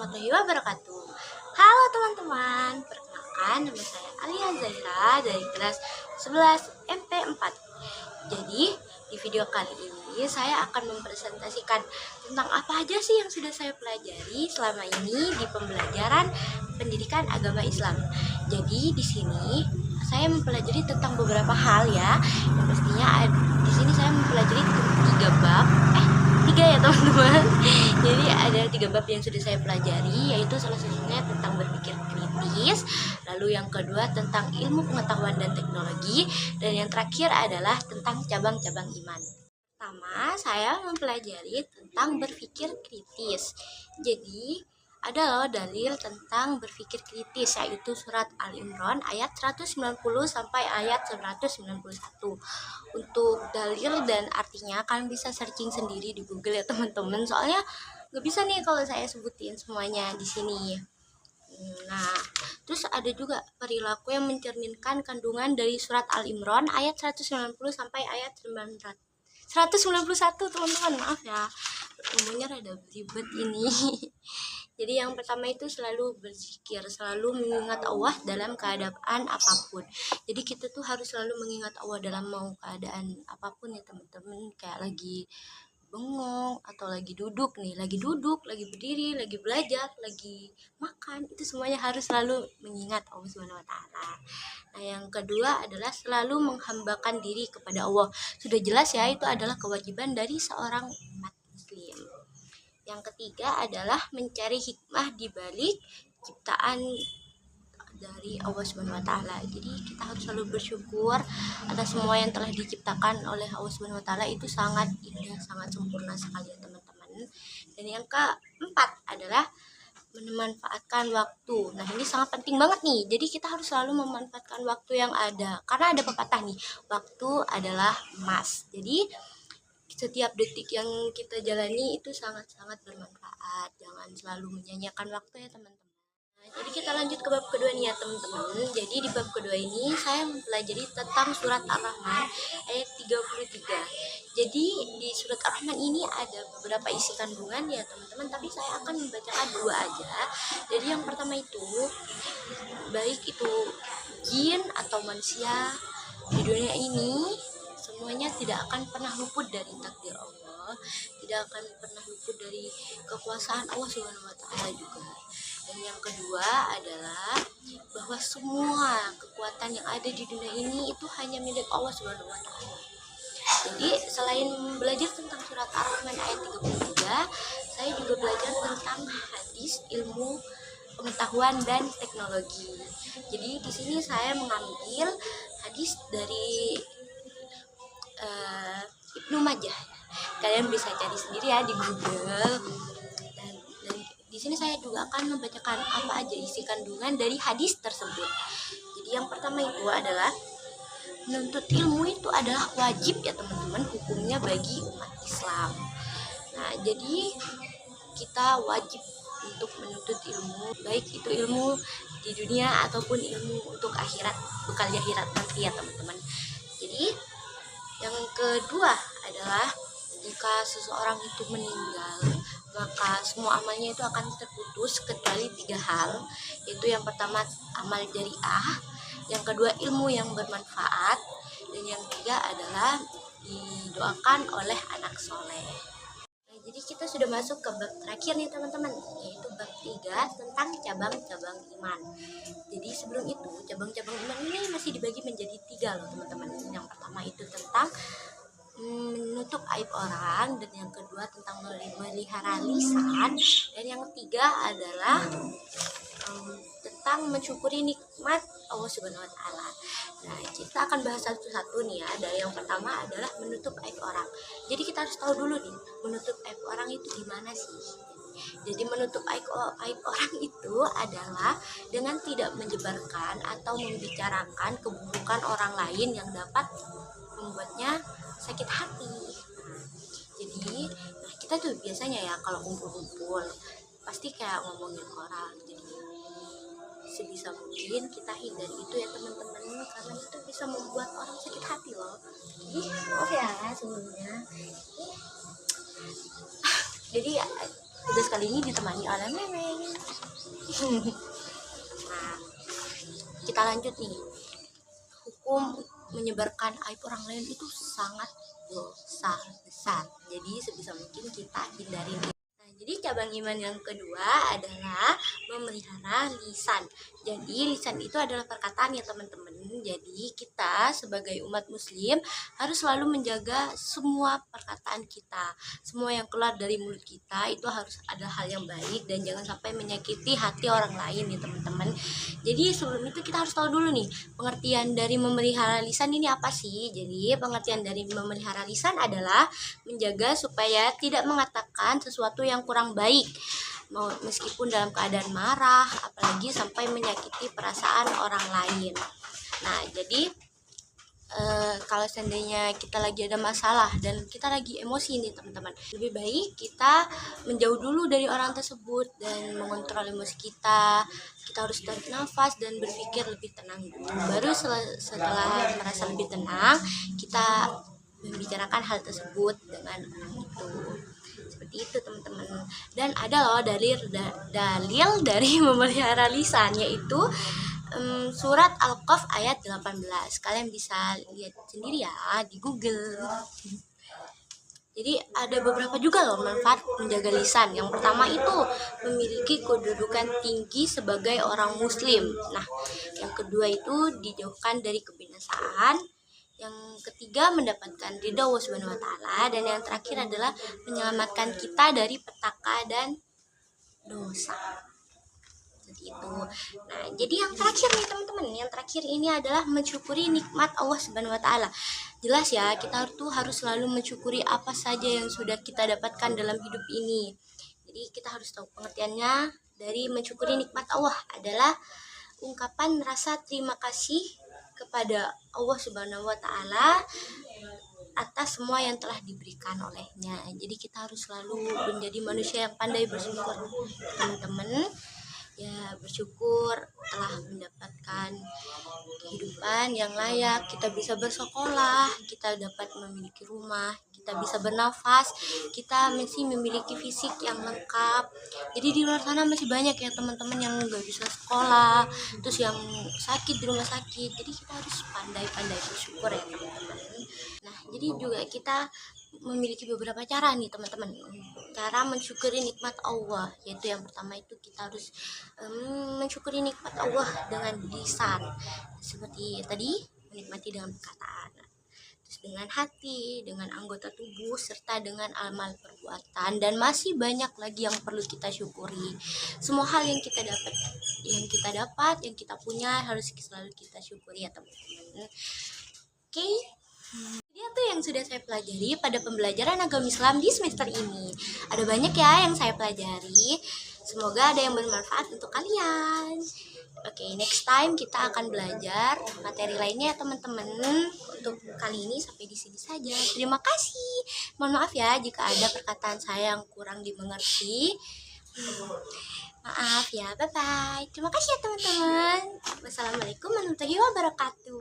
warahmatullahi wabarakatuh. Halo teman-teman, perkenalkan nama saya Alia Zaira dari kelas 11 MP4. Jadi di video kali ini saya akan mempresentasikan tentang apa aja sih yang sudah saya pelajari selama ini di pembelajaran pendidikan agama Islam. Jadi di sini saya mempelajari tentang beberapa hal ya. Yang pastinya di sini saya mempelajari 3 ya teman-teman. Jadi ada 3 bab yang sudah saya pelajari, yaitu salah satunya tentang berpikir kritis, lalu yang kedua tentang ilmu pengetahuan dan teknologi, dan yang terakhir adalah tentang cabang-cabang iman. Pertama, saya mempelajari tentang berpikir kritis. Jadi ada loh dalil tentang berpikir kritis, yaitu surat Al-Imran ayat 190 sampai ayat 191. Untuk dalil dan artinya kalian bisa searching sendiri di Google ya teman-teman. Soalnya nggak bisa nih kalau saya sebutin semuanya di sini. Nah, terus ada juga perilaku yang mencerminkan kandungan dari surat Al-Imran ayat 190 sampai ayat 191 teman-teman, maaf ya ngomongnya rada ribet ini. Jadi yang pertama itu selalu berzikir, selalu mengingat Allah dalam keadaan apapun. Jadi kita tuh harus selalu mengingat Allah dalam mau keadaan apapun ya teman-teman, kayak lagi bengong atau lagi duduk nih, lagi duduk, lagi berdiri, lagi belajar, lagi makan, itu semuanya harus selalu mengingat Allah Subhanahu wa taala. Nah, yang kedua adalah selalu menghambakan diri kepada Allah. Sudah jelas ya, itu adalah kewajiban dari seorang umat muslim. Yang ketiga adalah mencari hikmah di balik ciptaan dari Allah Subhanahu wa taala. Jadi kita harus selalu bersyukur atas semua yang telah diciptakan oleh Allah Subhanahu wa taala, itu sangat indah, sangat sempurna sekali ya teman-teman. Dan yang keempat adalah memanfaatkan waktu. Nah, ini sangat penting banget nih. Jadi kita harus selalu memanfaatkan waktu yang ada. Karena ada pepatah nih, waktu adalah emas. Jadi setiap detik yang kita jalani itu sangat-sangat bermanfaat. Jangan selalu menyanyiakan waktu ya teman-teman. Jadi kita lanjut ke bab kedua nih ya teman-teman. Jadi di bab kedua ini saya mempelajari tentang surat Ar-Rahman ayat 33. Jadi di surat Ar-Rahman ini ada beberapa isi kandungan ya teman-teman, tapi saya akan membacakan 2 aja. Jadi yang pertama itu, baik itu jin atau manusia di dunia ini, semuanya tidak akan pernah luput dari takdir Allah, tidak akan pernah luput dari kekuasaan Allah Subhanahu wa taala juga. Dan yang kedua adalah bahwa semua kekuatan yang ada di dunia ini itu hanya milik Allah Subhanahu wa taala. Jadi selain belajar tentang surat Ar-Rahman ayat 33, saya juga belajar tentang hadis, ilmu pengetahuan dan teknologi. Jadi di sini saya mengambil hadis dari Ibnu Majah. Kalian bisa cari sendiri ya di Google. Dan di sini saya juga akan membacakan apa aja isi kandungan dari hadis tersebut. Jadi yang pertama itu adalah menuntut ilmu itu adalah wajib ya teman-teman, hukumnya bagi umat Islam. Nah, jadi kita wajib untuk menuntut ilmu, baik itu ilmu di dunia ataupun ilmu untuk akhirat, bekal di akhirat nanti ya teman-teman. Jadi yang kedua adalah jika seseorang itu meninggal, maka semua amalnya itu akan terputus kecuali 3 hal, yaitu yang pertama amal jariah, yang kedua ilmu yang bermanfaat, dan yang ketiga adalah didoakan oleh anak soleh. Nah, jadi kita sudah masuk ke bab terakhir nih teman-teman, yaitu bab 3 tentang cabang-cabang iman. Jadi sebelum itu cabang-cabang iman ini masih dibagi menjadi 3 loh teman-teman. Yang pertama itu tentang menutup aib orang, dan yang kedua tentang melihara lisan, dan yang ketiga adalah tentang mensyukuri nikmat Allah Subhanahu wa taala. Nah, kita akan bahas satu-satu nih ya. Ada yang pertama adalah menutup aib orang. Jadi kita harus tahu dulu nih, menutup aib orang itu gimana sih? Jadi menutup aib orang itu adalah dengan tidak menyebarkan atau membicarakan keburukan orang lain yang dapat membuatnya sakit hati. Jadi kita tuh biasanya ya kalau kumpul-kumpul pasti kayak ngomongin orang. Jadi sebisa mungkin kita hindari itu ya teman-teman, karena itu bisa membuat orang sakit hati loh. Maaf ya sebelumnya. Jadi Tugas kali ini ditemani oleh Memeng. Nah, kita lanjut nih. Hukum menyebarkan aib orang lain itu sangat dosa besar. Jadi sebisa mungkin kita hindari. Jadi cabang iman yang kedua adalah memelihara lisan. Jadi lisan itu adalah perkataan ya teman-teman. Jadi kita sebagai umat muslim harus selalu menjaga semua perkataan kita. Semua yang keluar dari mulut kita itu harus ada hal yang baik dan jangan sampai menyakiti hati orang lain ya teman-teman. Jadi sebelum itu kita harus tahu dulu nih pengertian dari memelihara lisan ini apa sih. Jadi pengertian dari memelihara lisan adalah menjaga supaya tidak mengatakan sesuatu yang kurang baik meskipun dalam keadaan marah, apalagi sampai menyakiti perasaan orang lain. Nah, jadi kalau seandainya kita lagi ada masalah dan kita lagi emosi nih teman-teman, lebih baik kita menjauh dulu dari orang tersebut dan mengontrol emosi kita. Kita harus tarik nafas dan berpikir lebih tenang dulu. Baru setelah merasa lebih tenang, kita membicarakan hal tersebut dengan orang itu. Seperti itu teman-teman. Dan ada loh dalil dari memelihara lisan, yaitu surat Al-Qaf ayat 18. Kalian bisa lihat sendiri ya di Google. Jadi ada beberapa juga loh manfaat menjaga lisan. Yang pertama itu memiliki kedudukan tinggi sebagai orang muslim. Nah, yang kedua itu dijauhkan dari kebinasaan. Yang ketiga mendapatkan ridho Allah Subhanahu wa taala, dan yang terakhir adalah menyelamatkan kita dari petaka dan dosa. Itu. Nah, jadi yang terakhir nih teman-teman, yang terakhir ini adalah mensyukuri nikmat Allah Subhanahu wa taala. Jelas ya, kita harus selalu mensyukuri apa saja yang sudah kita dapatkan dalam hidup ini. Jadi kita harus tahu pengertiannya dari mensyukuri nikmat Allah adalah ungkapan rasa terima kasih kepada Allah Subhanahu wa taala atas semua yang telah diberikan olehnya. Jadi kita harus selalu menjadi manusia yang pandai bersyukur, teman-teman. Ya, bersyukur telah mendapatkan kehidupan yang layak, kita bisa bersekolah, kita dapat memiliki rumah, kita bisa bernafas, kita masih memiliki fisik yang lengkap. Jadi di luar sana masih banyak ya teman-teman yang nggak bisa sekolah, terus yang sakit di rumah sakit. Jadi kita harus pandai-pandai bersyukur ya teman-teman. Nah, jadi juga kita memiliki beberapa cara nih teman-teman, cara mensyukuri nikmat Allah, yaitu yang pertama itu kita harus mensyukuri nikmat Allah dengan lisan, seperti tadi menikmati dengan perkataan, terus dengan hati, dengan anggota tubuh, serta dengan amal perbuatan, dan masih banyak lagi yang perlu kita syukuri. Semua hal yang kita dapat, yang kita punya harus selalu kita syukuri ya teman-teman. Oke. Jadi itu yang sudah saya pelajari pada pembelajaran agama Islam di semester ini. Ada banyak ya yang saya pelajari. Semoga ada yang bermanfaat untuk kalian. Oke, next time kita akan belajar materi lainnya ya teman-teman. Untuk kali ini sampai di sini saja. Terima kasih. Mohon maaf ya jika ada perkataan saya yang kurang dimengerti. Maaf ya, bye-bye. Terima kasih ya teman-teman. Wassalamualaikum warahmatullahi wabarakatuh.